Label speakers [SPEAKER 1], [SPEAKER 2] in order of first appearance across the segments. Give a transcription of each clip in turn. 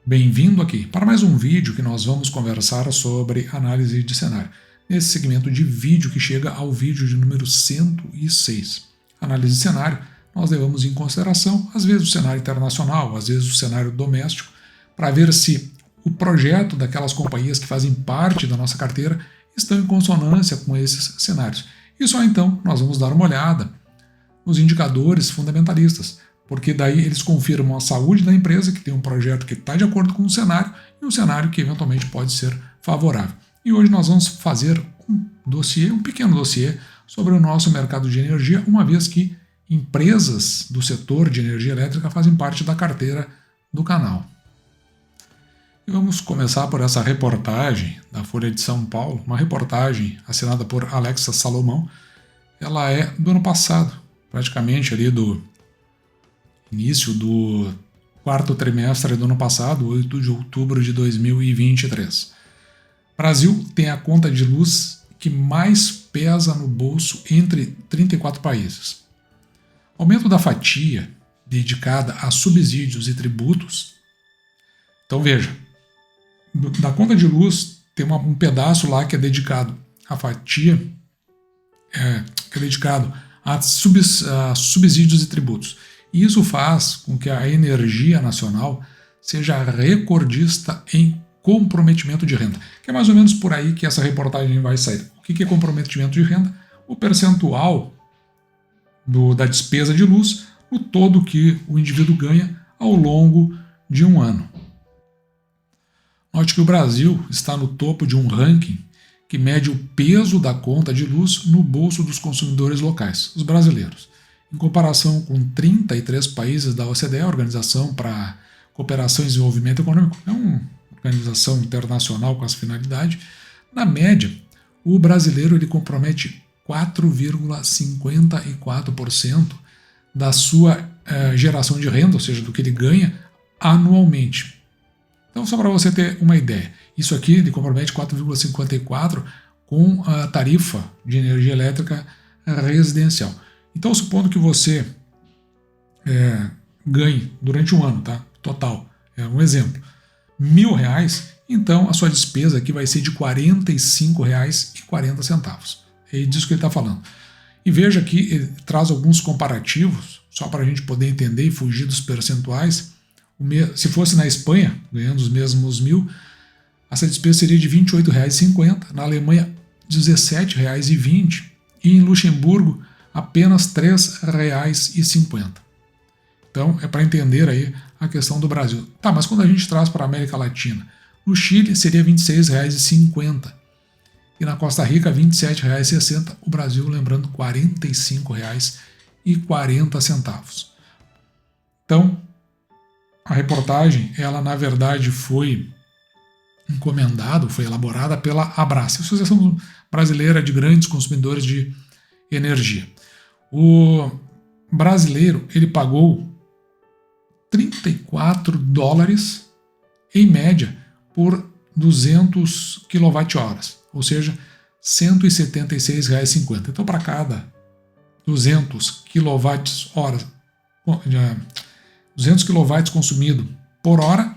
[SPEAKER 1] Bem-vindo aqui para mais um vídeo que nós vamos conversar sobre análise de cenário. Nesse segmento de vídeo que chega ao vídeo de número 106. Análise de cenário, nós levamos em consideração, às vezes, o cenário internacional, às vezes o cenário doméstico, para ver se o projeto daquelas companhias que fazem parte da nossa carteira estão em consonância com esses cenários. E só então nós vamos dar uma olhada nos indicadores fundamentalistas, porque daí eles confirmam a saúde da empresa, que tem um projeto que está de acordo com o cenário, e um cenário que eventualmente pode ser favorável. E hoje nós vamos fazer um pequeno dossiê sobre o nosso mercado de energia, uma vez que empresas do setor de energia elétrica fazem parte da carteira do canal. E vamos começar por essa reportagem da Folha de São Paulo, uma reportagem assinada por Alexa Salomão. Ela é do ano passado, praticamente ali do início do quarto trimestre do ano passado, 8 de outubro de 2023. Brasil tem a conta de luz que mais pesa no bolso entre 34 países. Aumento da fatia dedicada a subsídios e tributos. Então veja, da conta de luz tem um pedaço lá que é dedicado à fatia, que é dedicado a subsídios e tributos. E isso faz com que a energia nacional seja recordista em comprometimento de renda, que é mais ou menos por aí que essa reportagem vai sair. O que é comprometimento de renda? O percentual da despesa de luz no todo que o indivíduo ganha ao longo de um ano. Note que o Brasil está no topo de um ranking que mede o peso da conta de luz no bolso dos consumidores locais, os brasileiros. Em comparação com 33 países da OCDE, a Organização para Cooperação e Desenvolvimento Econômico, é uma organização internacional com essa finalidade, na média, o brasileiro ele compromete 4,54% da sua geração de renda, ou seja, do que ele ganha anualmente. Então, só para você ter uma ideia, isso aqui ele compromete 4,54% com a tarifa de energia elétrica residencial. Então, supondo que você ganhe durante um ano, tá? Total, é um exemplo, R$1.000, então a sua despesa aqui vai ser de R$ 45,40. É disso que ele está falando. E veja que ele traz alguns comparativos, só para a gente poder entender e fugir dos percentuais. Se fosse na Espanha, ganhando os mesmos 1.000, essa despesa seria de R$ 28,50, na Alemanha R$ 17,20 e em Luxemburgo apenas R$ 3,50. Então é para entender aí a questão do Brasil. Tá, mas quando a gente traz para a América Latina, no Chile seria R$ 26,50 e na Costa Rica R$ 27,60, o Brasil, lembrando, R$ 45,40. Então, a reportagem, ela na verdade foi elaborada pela Abrace, Associação Brasileira de Grandes Consumidores de Energia. O brasileiro, ele pagou $34 em média por 200 kWh, ou seja, R$ 176,50. Então, para cada 200 kW consumido por hora,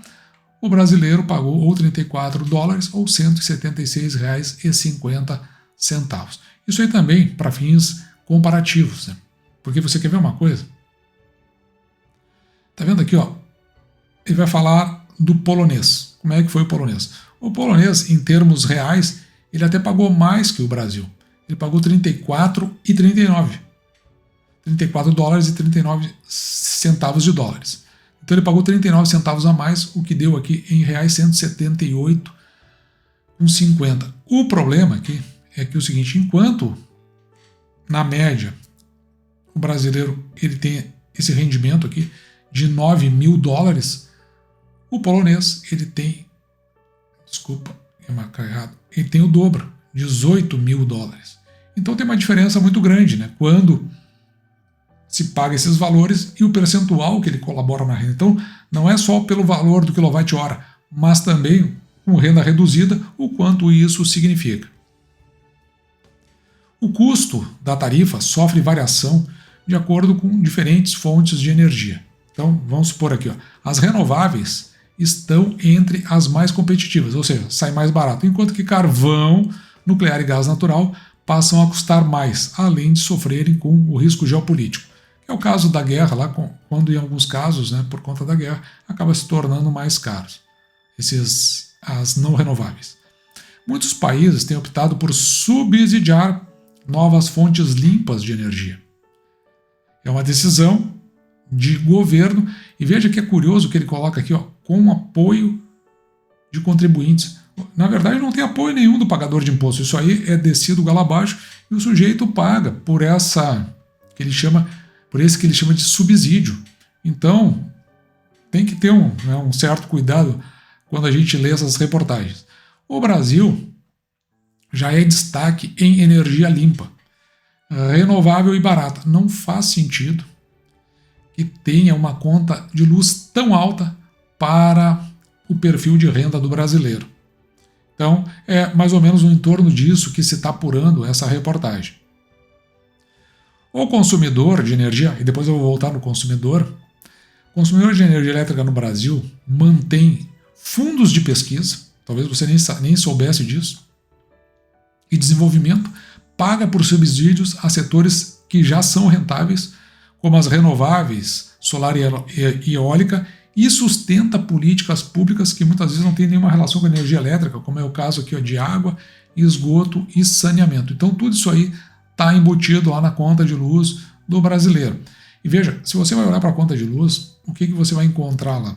[SPEAKER 1] o brasileiro pagou ou $34 ou R$ 176,50. Isso aí também para fins comparativos, né? Porque você quer ver uma coisa? Tá vendo aqui, ó? Ele vai falar do polonês. Como é que foi o polonês? O polonês, em termos reais, ele até pagou mais que o Brasil. Ele pagou $34,39. $34,39. Então ele pagou 39 centavos a mais, o que deu aqui em reais 178,50. O problema aqui é que o seguinte, enquanto na média o brasileiro ele tem esse rendimento aqui de $9.000, o polonês ele tem, ele tem o dobro, $18.000. Então tem uma diferença muito grande, né? Quando se paga esses valores e o percentual que ele colabora na renda. Então não é só pelo valor do quilowatt-hora, mas também com renda reduzida, o quanto isso significa. O custo da tarifa sofre variação de acordo com diferentes fontes de energia. Então, vamos supor aqui, ó, as renováveis estão entre as mais competitivas, ou seja, sai mais barato, enquanto que carvão, nuclear e gás natural passam a custar mais, além de sofrerem com o risco geopolítico. É o caso da guerra, lá quando em alguns casos, né, por conta da guerra, acaba se tornando mais caros, as não renováveis. Muitos países têm optado por subsidiar novas fontes limpas de energia. É uma decisão de governo, e veja que é curioso que ele coloca aqui, ó, com apoio de contribuintes. Na verdade, não tem apoio nenhum do pagador de imposto, isso aí é descido goela abaixo e o sujeito paga por esse que ele chama de subsídio. Então, tem que ter um certo cuidado quando a gente lê essas reportagens. O Brasil já é destaque em energia limpa, renovável e barata. Não faz sentido que tenha uma conta de luz tão alta para o perfil de renda do brasileiro. Então, é mais ou menos em torno disso que se está apurando essa reportagem. O consumidor de energia, e depois eu vou voltar no consumidor, o consumidor de energia elétrica no Brasil mantém fundos de pesquisa, talvez você nem soubesse disso, e desenvolvimento, paga por subsídios a setores que já são rentáveis, como as renováveis, solar e eólica, e sustenta políticas públicas que muitas vezes não têm nenhuma relação com a energia elétrica, como é o caso aqui, ó, de água, esgoto e saneamento. Então tudo isso aí está embutido lá na conta de luz do brasileiro. E veja, se você vai olhar para a conta de luz, o que você vai encontrar lá?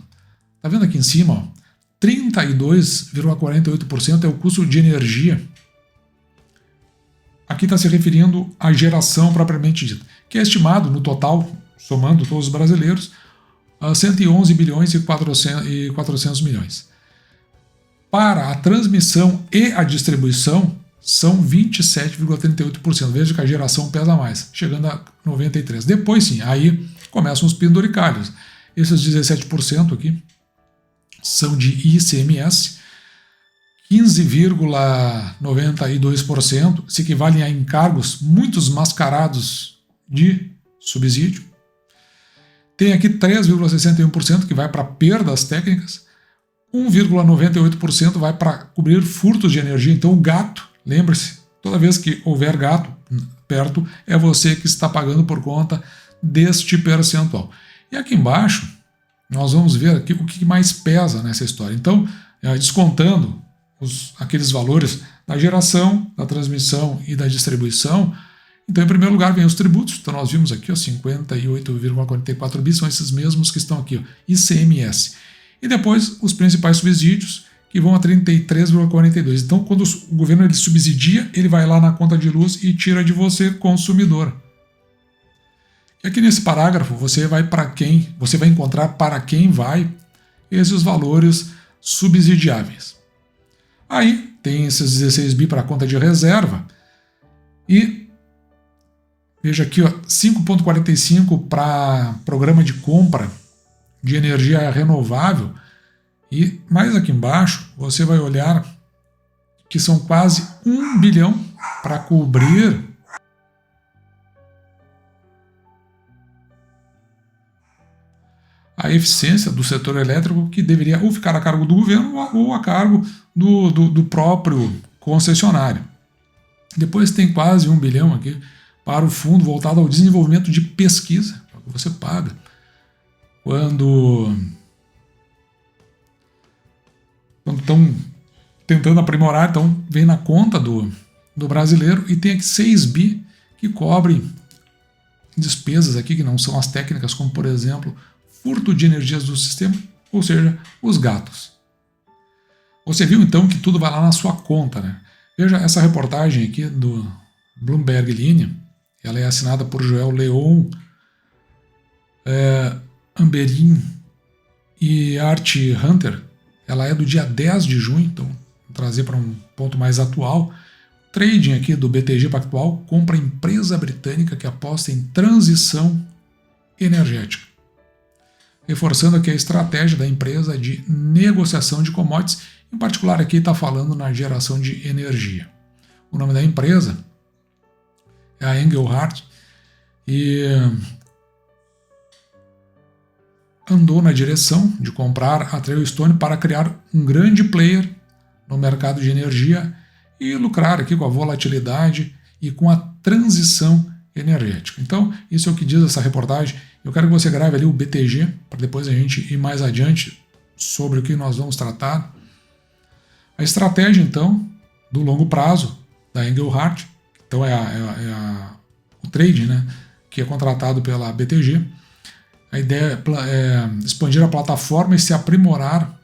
[SPEAKER 1] Está vendo aqui em cima? Ó, 32,48% é o custo de energia. Aqui está se referindo à geração propriamente dita, que é estimado no total, somando todos os brasileiros, a 111 bilhões e 400 milhões. Para a transmissão e a distribuição, são 27,38%. Veja que a geração pesa mais, chegando a 93%. Depois sim, aí começam os penduricalhos. Esses 17% aqui são de ICMS, 15,92% se equivalem a encargos muitos mascarados de subsídio. Tem aqui 3,61% que vai para perdas técnicas, 1,98% vai para cobrir furtos de energia. Então o gato, lembre-se, toda vez que houver gato perto, é você que está pagando por conta deste percentual. E aqui embaixo, nós vamos ver aqui o que mais pesa nessa história. Então, descontando aqueles valores da geração, da transmissão e da distribuição, então em primeiro lugar vem os tributos. Então nós vimos aqui, ó, 58,44 bi, são esses mesmos que estão aqui, ó, ICMS. E depois os principais subsídios, que vão a 33,42. Então quando o governo ele subsidia, ele vai lá na conta de luz e tira de você, consumidor. E aqui nesse parágrafo você vai encontrar para quem vai esses valores subsidiáveis. Aí tem esses 16 bi para a conta de reserva e veja aqui, 5,45 para programa de compra de energia renovável, e mais aqui embaixo você vai olhar que são quase 1 bilhão para cobrir a eficiência do setor elétrico, que deveria ou ficar a cargo do governo ou a cargo do próprio concessionário. Depois tem quase 1 bilhão aqui para o fundo voltado ao desenvolvimento de pesquisa, que você paga quando estão tentando aprimorar, então vem na conta do brasileiro, e tem aqui 6 bi que cobrem despesas aqui que não são as técnicas, como por exemplo furto de energias do sistema, ou seja, os gatos. Você viu então que tudo vai lá na sua conta, né? Veja essa reportagem aqui do Bloomberg Linha, ela é assinada por Joel Leon, Amberin e Art Hunter. Ela é do dia 10 de junho, então vou trazer para um ponto mais atual. Trading aqui do BTG Pactual compra empresa britânica que aposta em transição energética, reforçando aqui a estratégia da empresa de negociação de commodities. Em particular aqui está falando na geração de energia. O nome da empresa é a Engelhard, e andou na direção de comprar a Trailstone para criar um grande player no mercado de energia e lucrar aqui com a volatilidade e com a transição energética. Então, isso é o que diz essa reportagem. Eu quero que você grave ali o BTG, para depois a gente ir mais adiante sobre o que nós vamos tratar. A estratégia, então, do longo prazo da Engelhard, então o trade, né, que é contratado pela BTG. A ideia é expandir a plataforma e se aprimorar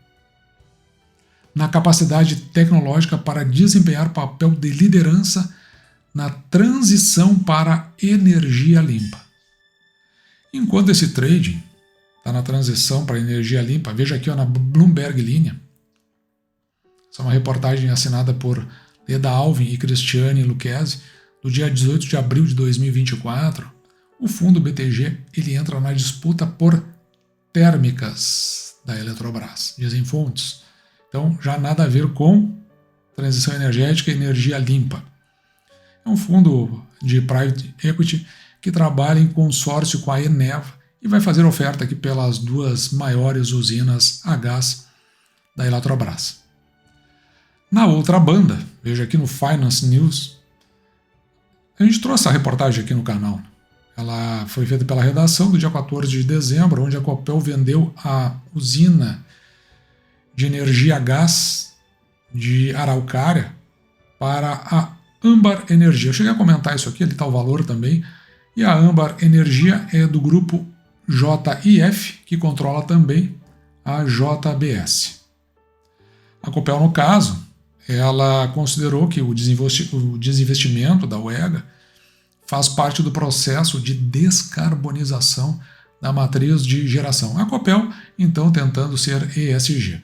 [SPEAKER 1] na capacidade tecnológica para desempenhar papel de liderança na transição para energia limpa. Enquanto esse trading está na transição para energia limpa, veja aqui ó, na Bloomberg Linha, essa é uma reportagem assinada por Leda Alvin e Cristiane Lucchesi, do dia 18 de abril de 2024, o fundo BTG ele entra na disputa por térmicas da Eletrobras, dizem fontes. Então, já nada a ver com transição energética e energia limpa. É um fundo de private equity que trabalha em consórcio com a Eneva e vai fazer oferta aqui pelas duas maiores usinas a gás da Eletrobras. Na outra banda, veja aqui no Finance News, a gente trouxe essa reportagem aqui no canal. Ela foi feita pela redação do dia 14 de dezembro, onde a Copel vendeu a usina de energia a gás de Araucária para a Âmbar Energia. Eu cheguei a comentar isso aqui, ali está o valor também. E a Âmbar Energia é do grupo JIF, que controla também a JBS. A Copel, no caso, ela considerou que o desinvestimento da UEGA faz parte do processo de descarbonização da matriz de geração. A Copel, então, tentando ser ESG.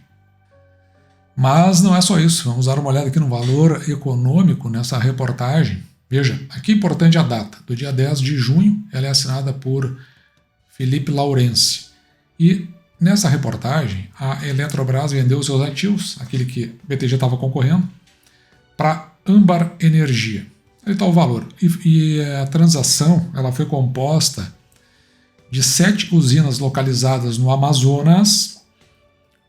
[SPEAKER 1] Mas não é só isso. Vamos dar uma olhada aqui no valor econômico nessa reportagem. Veja, aqui é importante a data. Do dia 10 de junho, ela é assinada por Felipe Laurence. E nessa reportagem, a Eletrobras vendeu seus ativos, aquele que o BTG estava concorrendo, para Âmbar Energia. Aí está o valor. E a transação ela foi composta de 7 usinas localizadas no Amazonas,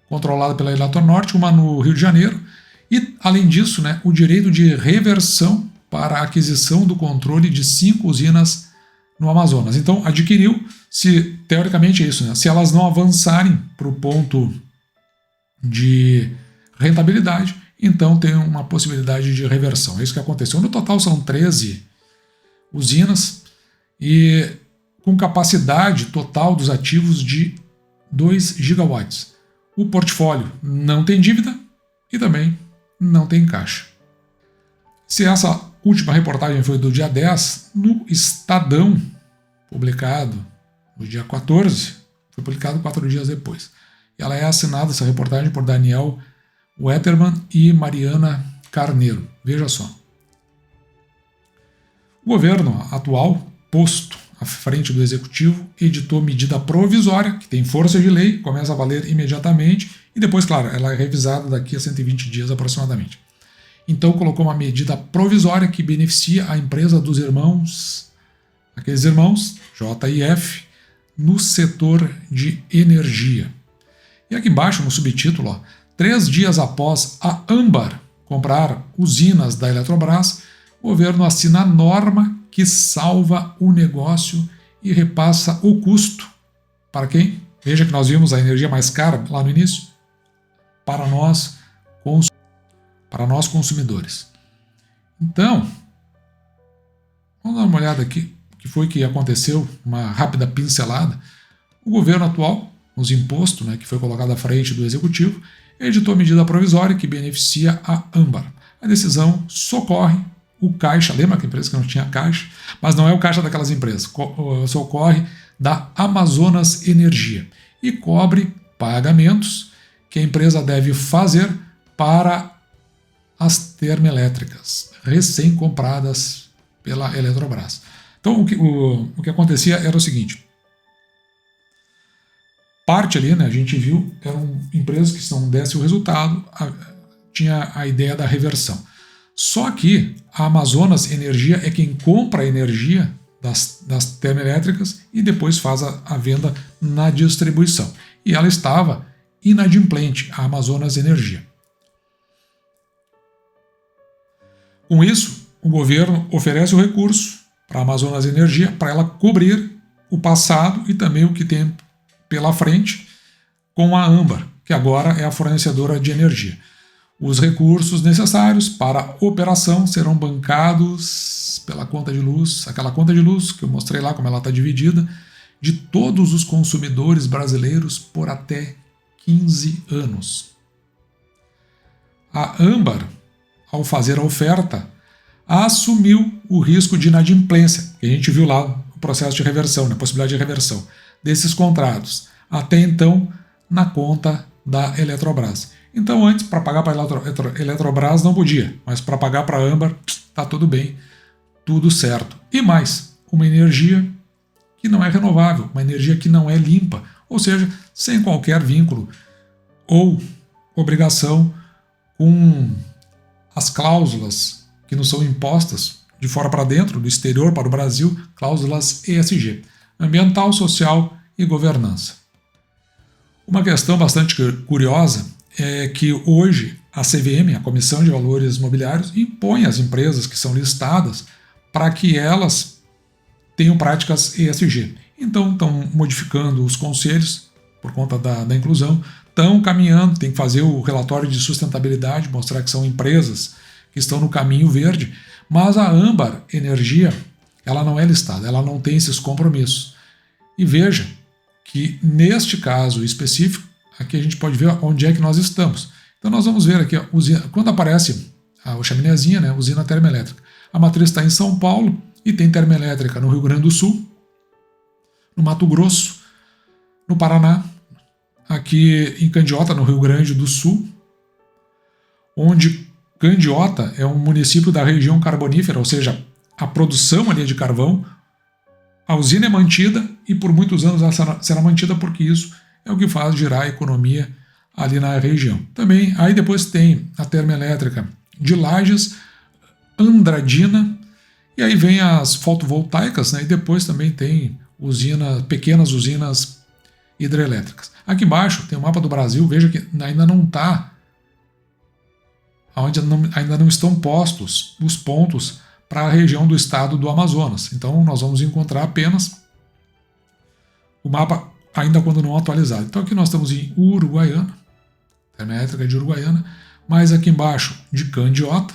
[SPEAKER 1] controlada pela Eletronorte, uma no Rio de Janeiro, e, além disso, né, o direito de reversão para a aquisição do controle de 5 usinas no Amazonas. Então, adquiriu, se teoricamente é isso, né, se elas não avançarem para o ponto de rentabilidade, então tem uma possibilidade de reversão. É isso que aconteceu. No total são 13 usinas e com capacidade total dos ativos de 2 gigawatts. O portfólio não tem dívida e também não tem caixa. Se essa última reportagem foi do dia 10, no Estadão, publicado no dia 14, foi publicado 4 dias depois. E ela é assinada, essa reportagem, por Daniel Wetterman e Mariana Carneiro. Veja só. O governo atual, posto à frente do executivo, editou medida provisória, que tem força de lei, começa a valer imediatamente, e depois, claro, ela é revisada daqui a 120 dias aproximadamente. Então colocou uma medida provisória que beneficia a empresa dos irmãos, aqueles irmãos, JIF, no setor de energia. E aqui embaixo, no subtítulo, ó, 3 dias após a Âmbar comprar usinas da Eletrobras, o governo assina a norma que salva o negócio e repassa o custo. Para quem? Veja que nós vimos a energia mais cara lá no início. Para nós consumidores. Então, vamos dar uma olhada aqui o que foi que aconteceu, uma rápida pincelada. O governo atual, nos impostos, né, que foi colocado à frente do executivo, editou a medida provisória que beneficia a Âmbar. A decisão socorre o caixa, lembra que a empresa que não tinha caixa? Mas não é o caixa daquelas empresas, socorre da Amazonas Energia e cobre pagamentos que a empresa deve fazer para as termoelétricas recém-compradas pela Eletrobras. Então o que acontecia era o seguinte: parte ali, né, a gente viu, eram empresas que se não desse o resultado, tinha a ideia da reversão. Só que a Amazonas Energia é quem compra a energia das termoelétricas e depois faz a venda na distribuição. E ela estava inadimplente, a Amazonas Energia. Com isso, o governo oferece o recurso para a Amazonas Energia para ela cobrir o passado e também o que tem pela frente com a Âmbar, que agora é a fornecedora de energia. Os recursos necessários para a operação serão bancados pela conta de luz, aquela conta de luz que eu mostrei lá como ela está dividida, de todos os consumidores brasileiros por até 15 anos. A Âmbar, ao fazer a oferta, assumiu o risco de inadimplência, que a gente viu lá o processo de reversão, a possibilidade de reversão desses contratos, até então na conta da Eletrobras. Então antes, para pagar para a Eletrobras não podia, mas para pagar para a Âmbar, está tudo bem, tudo certo. E mais, uma energia que não é renovável, uma energia que não é limpa, ou seja, sem qualquer vínculo ou obrigação com as cláusulas que nos são impostas de fora para dentro, do exterior para o Brasil, cláusulas ESG, ambiental, social e governança. Uma questão bastante curiosa é que hoje a CVM, a Comissão de Valores Mobiliários, impõe às empresas que são listadas para que elas tenham práticas ESG. Então estão modificando os conselhos por conta da inclusão, estão caminhando, tem que fazer o relatório de sustentabilidade, mostrar que são empresas que estão no caminho verde, mas a Âmbar Energia, ela não é listada, ela não tem esses compromissos. E veja que neste caso específico, aqui a gente pode ver onde é que nós estamos. Então nós vamos ver aqui, quando aparece a chaminézinha, né, usina termoelétrica, a matriz está em São Paulo e tem termoelétrica no Rio Grande do Sul, no Mato Grosso, no Paraná, aqui em Candiota, no Rio Grande do Sul, onde Candiota é um município da região carbonífera, ou seja, a produção ali é de carvão, a usina é mantida e por muitos anos ela será mantida porque isso é o que faz girar a economia ali na região. Também, aí depois tem a termoelétrica de Lages, Andradina, e aí vem as fotovoltaicas, né, e depois também tem pequenas usinas hidrelétricas. Aqui embaixo tem o mapa do Brasil, veja que ainda não está, ainda não estão postos os pontos para a região do estado do Amazonas. Então nós vamos encontrar apenas o mapa ainda quando não atualizado. Então aqui nós estamos em Uruguaiana, termoelétrica de Uruguaiana, mais aqui embaixo de Candiota.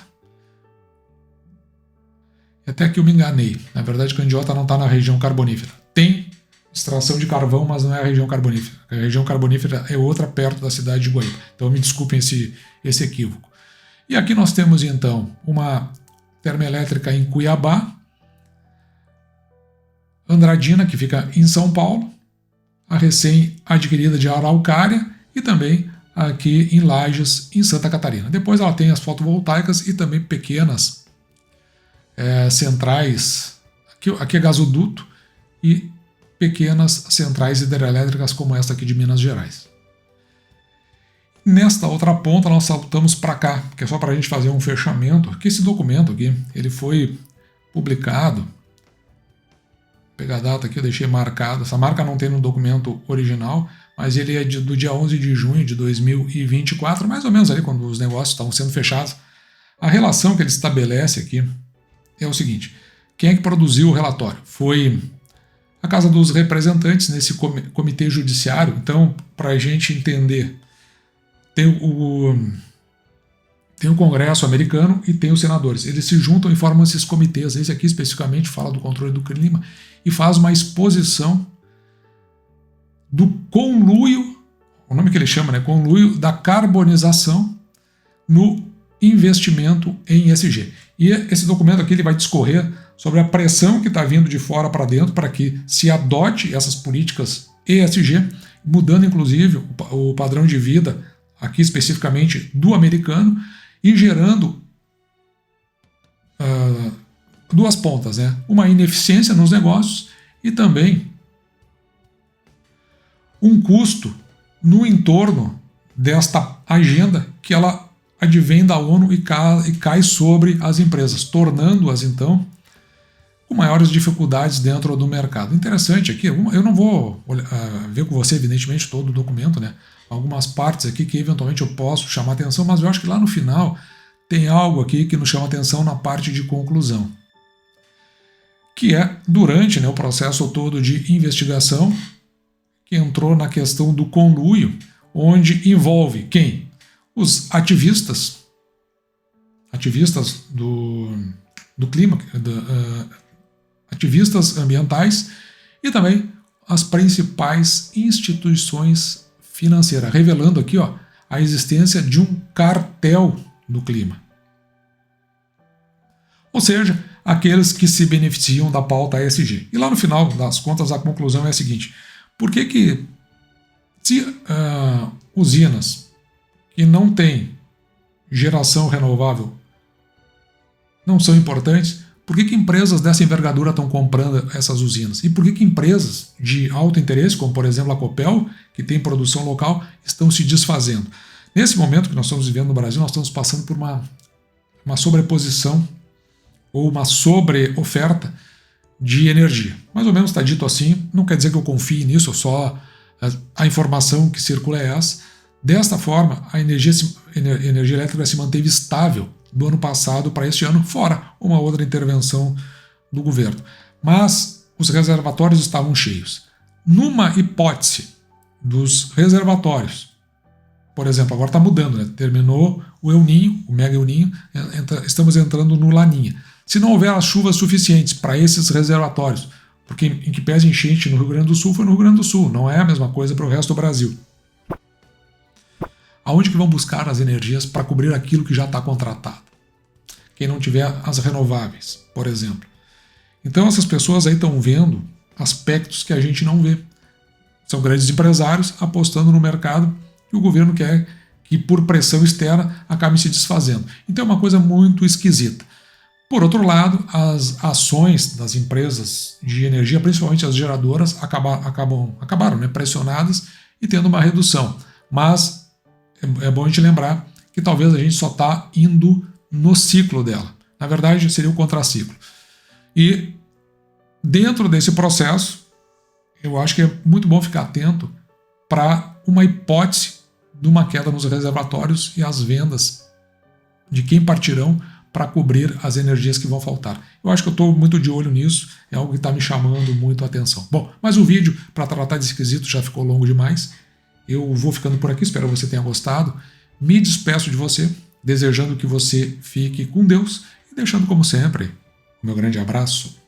[SPEAKER 1] Até que eu me enganei. Na verdade, Candiota não está na região carbonífera. Tem extração de carvão, mas não é a região carbonífera. A região carbonífera é outra perto da cidade de Guaíba. Então me desculpem esse equívoco. E aqui nós temos então uma termoelétrica em Cuiabá, Andradina, que fica em São Paulo, a recém-adquirida de Araucária e também aqui em Lages, em Santa Catarina. Depois ela tem as fotovoltaicas e também pequenas centrais, aqui é gasoduto, e pequenas centrais hidrelétricas como esta aqui de Minas Gerais. Nesta outra ponta nós saltamos para cá, que é só para a gente fazer um fechamento, que esse documento aqui, ele foi publicado, vou pegar a data aqui, eu deixei marcado, essa marca não tem no documento original, mas ele é do dia 11 de junho de 2024, mais ou menos ali quando os negócios estavam sendo fechados. A relação que ele estabelece aqui é o seguinte: quem é que produziu o relatório? Foi a Casa dos Representantes nesse comitê judiciário. Então, para a gente entender, tem o Congresso americano e tem os senadores. Eles se juntam e formam esses comitês. Esse aqui especificamente fala do controle do clima e faz uma exposição do conluio, o nome que ele chama, né, conluio da carbonização no investimento em ESG. E esse documento aqui ele vai discorrer sobre a pressão que está vindo de fora para dentro para que se adote essas políticas ESG, mudando inclusive o padrão de vida, aqui especificamente do americano, e gerando duas pontas, né? Uma ineficiência nos negócios e também um custo no entorno desta agenda que ela advém da ONU e cai sobre as empresas, tornando-as então com maiores dificuldades dentro do mercado. Interessante aqui, eu não vou ver com você, evidentemente, todo o documento, né? Algumas partes aqui que eventualmente eu posso chamar atenção, mas eu acho que lá no final tem algo aqui que nos chama atenção na parte de conclusão, que é durante, né, o processo todo de investigação, que entrou na questão do conluio, onde envolve quem? Os ativistas do clima, ativistas ambientais e também as principais instituições financeiras, revelando aqui, ó, a existência de um cartel do clima. Ou seja, aqueles que se beneficiam da pauta ESG. E lá no final das contas a conclusão é a seguinte: por que se usinas que não têm geração renovável não são importantes, por que empresas dessa envergadura estão comprando essas usinas? E por que empresas de alto interesse, como por exemplo a Copel, que tem produção local, estão se desfazendo? Nesse momento que nós estamos vivendo no Brasil, nós estamos passando por uma sobreposição ou uma sobreoferta de energia. Mais ou menos está dito assim, não quer dizer que eu confie nisso, só a informação que circula é essa. Desta forma, a energia elétrica se manteve estável do ano passado para este ano, fora uma outra intervenção do governo. Mas os reservatórios estavam cheios. Numa hipótese dos reservatórios, por exemplo, agora está mudando, né? Terminou o El Niño, o Mega El Niño, estamos entrando no Laninha. Se não houver as chuvas suficientes para esses reservatórios, porque em que pese enchente no Rio Grande do Sul, foi no Rio Grande do Sul, não é a mesma coisa para o resto do Brasil. Aonde que vão buscar as energias para cobrir aquilo que já está contratado? Quem não tiver as renováveis, por exemplo. Então essas pessoas aí estão vendo aspectos que a gente não vê. São grandes empresários apostando no mercado que o governo quer que, por pressão externa, acabe se desfazendo. Então é uma coisa muito esquisita. Por outro lado, as ações das empresas de energia, principalmente as geradoras, acabaram, né, pressionadas e tendo uma redução. Mas é bom a gente lembrar que talvez a gente só está indo no ciclo dela. Na verdade, seria o contraciclo. E dentro desse processo, eu acho que é muito bom ficar atento para uma hipótese de uma queda nos reservatórios e as vendas de quem partirão para cobrir as energias que vão faltar. Eu acho que eu estou muito de olho nisso, é algo que está me chamando muito a atenção. Bom, mas o vídeo para tratar desse quesito já ficou longo demais. Eu vou ficando por aqui, espero que você tenha gostado. Me despeço de você, desejando que você fique com Deus e deixando, como sempre, o meu grande abraço.